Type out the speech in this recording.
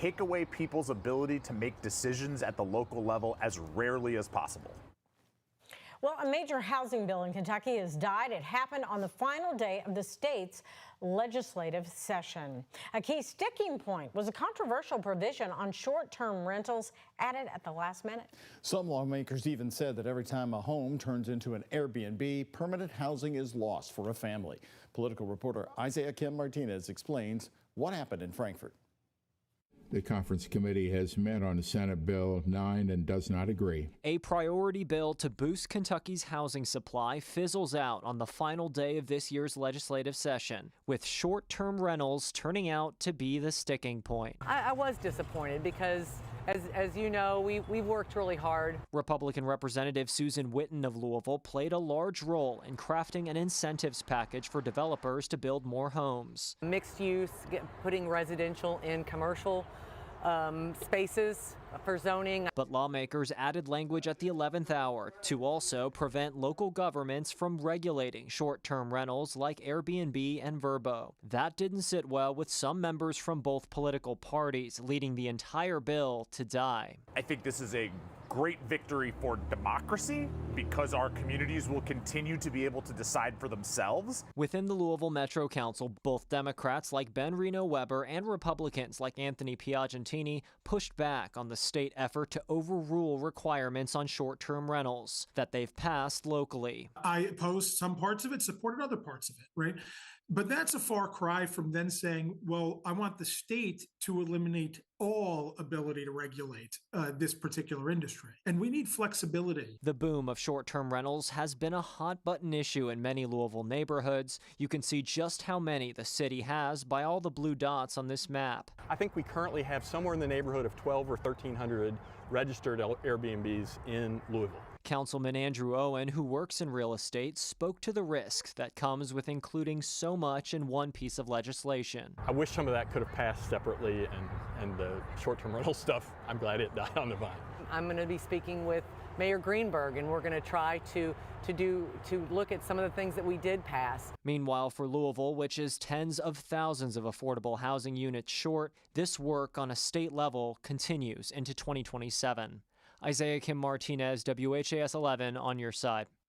take away people's ability to make decisions at the local level as rarely as possible. Well, a major housing bill in Kentucky has died. It happened on the final day of the state's legislative session. A key sticking point was a controversial provision on short-term rentals added at the last minute. Some lawmakers even said that every time a home turns into an Airbnb, permanent housing is lost for a family. Political reporter Isaiah Kim Martinez explains what happened in Frankfort. The conference committee has met on Senate Bill 9 and does not agree. A priority bill to boost Kentucky's housing supply fizzles out on the final day of this year's legislative session, with short-term rentals turning out to be the sticking point. I was disappointed because, as you know, we've worked really hard. Republican Representative Susan Whitten of Louisville played a large role in crafting an incentives package for developers to build more homes. Mixed use, putting residential in commercial spaces for zoning. But lawmakers added language at the 11th hour to also prevent local governments from regulating short-term rentals like Airbnb and Vrbo. That didn't sit well with some members from both political parties, leading the entire bill to die. I think this is a great victory for democracy because our communities will continue to be able to decide for themselves. Within the Louisville Metro Council, both Democrats like Ben Reno Weber and Republicans like Anthony Piagentini pushed back on the state effort to overrule requirements on short-term rentals that they've passed locally. I opposed some parts of it, supported other parts of it, right? But that's a far cry from then saying, well, I want the state to eliminate all ability to regulate this particular industry. And we need flexibility. The boom of short-term rentals has been a hot-button issue in many Louisville neighborhoods. You can see just how many the city has by all the blue dots on this map. I think we currently have somewhere in the neighborhood of 12 or 1,300 registered Airbnbs in Louisville. Councilman Andrew Owen, who works in real estate, spoke to the risk that comes with including so much in one piece of legislation. I wish some of that could have passed separately, and the short-term rental stuff, I'm glad it died on the vine. I'm going to be speaking with Mayor Greenberg, and we're going to try to look at some of the things that we did pass. Meanwhile, for Louisville, which is tens of thousands of affordable housing units short, this work on a state level continues into 2027. Isaiah Kim Martinez, WHAS 11 on your side.